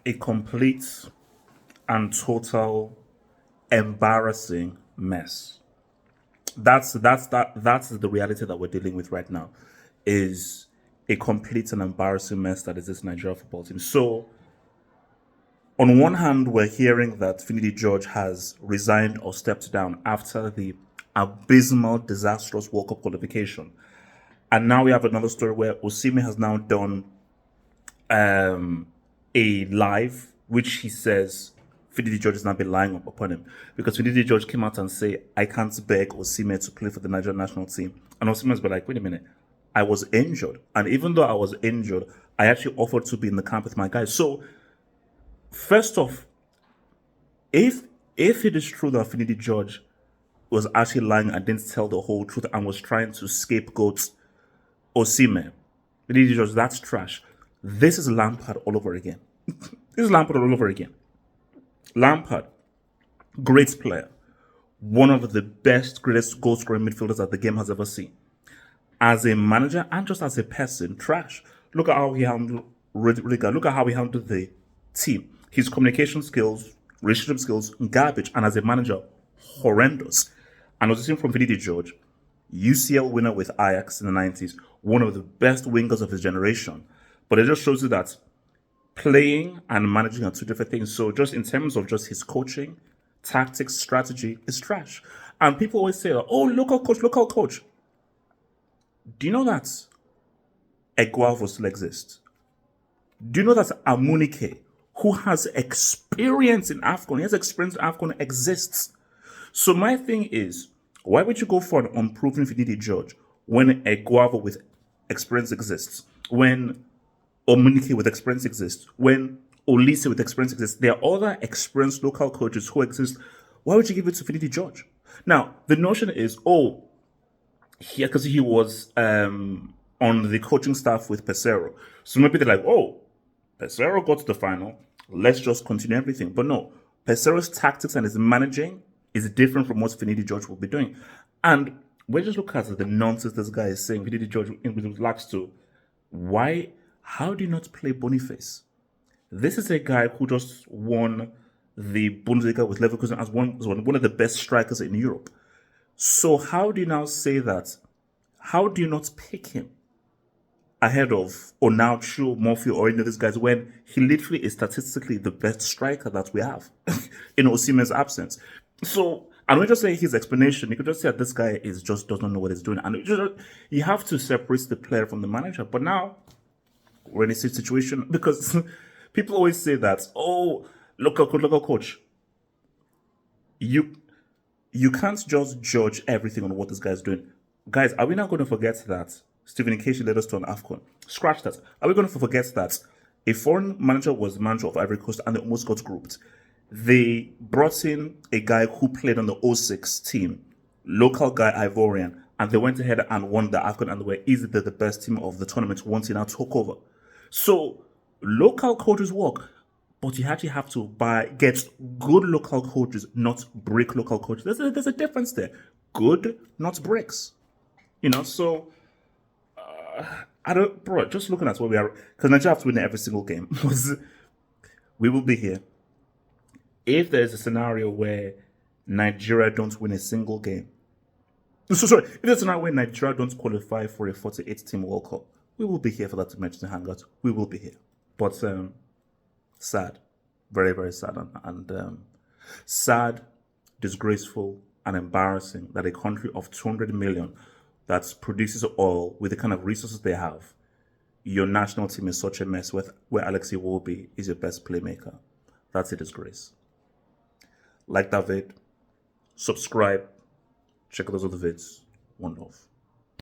a complete and total embarrassing mess. That's the reality that we're dealing with right now. Is a complete and embarrassing mess that is this Nigeria football team. So, on one hand, we're hearing that Finidi George has resigned or stepped down after the abysmal, disastrous World Cup qualification. And now we have another story where Osimhen has now done a live, which he says Finidi George has not been lying upon him. Because Finidi George came out and say, I can't beg Osimhen to play for the Nigerian national team. And Osimhen's been like, wait a minute, I was injured. And even though I was injured, I actually offered to be in the camp with my guys. So, first off, if it is true that Finidi George was actually lying and didn't tell the whole truth and was trying to scapegoat Osimhen, Finidi George, that's trash. This is Lampard all over again. This is Lampard all over again. Lampard, great player, one of the best, greatest goal-scoring midfielders that the game has ever seen. As a manager and just as a person, trash. Look at how he handled Liga. Look at how he handled the team. His communication skills, relationship skills, garbage. And as a manager, horrendous. And I was listening from Finidi George, UCL winner with Ajax in the 90s, one of the best wingers of his generation. But it just shows you that playing and managing are two different things. So just in terms of just his coaching, tactics, strategy, is trash. And people always say, oh, local coach, local coach. Do you know that Eguavo still exists? Do you know that Amunike, who has experience in AFCON, he has experience in AFCON, exists? So my thing is, why would you go for an unproven Finidi George when Eguavo with experience exists? When Amunike with experience exists? When Olise with experience exists? There are other experienced local coaches who exist. Why would you give it to Finidi George? Now, the notion is, because he was on the coaching staff with Pesero. So maybe they're like, oh, Pesero got to the final. Let's just continue everything. But no, Pesero's tactics and his managing is different from what Finidi George will be doing. And we just look at the nonsense this guy is saying. Finidi George relax to. Why? How do you not play Boniface? This is a guy who just won the Bundesliga with Leverkusen as one of the best strikers in Europe. So how do you now say that? How do you not pick him ahead of Onachu, Murphy, or any of these guys when he literally is statistically the best striker that we have in Osimhen's absence? So, and when you just say his explanation, you could just say that this guy just doesn't know what he's doing. And you have to separate the player from the manager. But now, we're in a situation, because people always say that, oh, local coach. You can't just judge everything on what this guy's doing. Guys, are we not going to forget that Stephen Nkechi led us to an AFCON? Scratch that. Are we going to forget that a foreign manager was the manager of Ivory Coast and they almost got grouped? They brought in a guy who played on the 06 team, local guy, Ivorian, and they went ahead and won the AFCON and they were easily the best team of the tournament once he now took over. So, local coaches work. But you actually have to get good local coaches, not brick local coaches. There's a difference there. Good, not bricks. So just looking at where we are, because Nigeria have to win every single game. We will be here. If there's a scenario where Nigeria don't win a single game, if there's a scenario where Nigeria don't qualify for a 48-team World Cup, we will be here for that dimension to hang out. We will be here. But sad, very, very sad, and sad, disgraceful, and embarrassing that a country of 200 million that produces oil with the kind of resources they have, your national team is such a mess where Alexi Iwobi is your best playmaker. That's a disgrace. Like that vid, subscribe, check out those other vids. One love.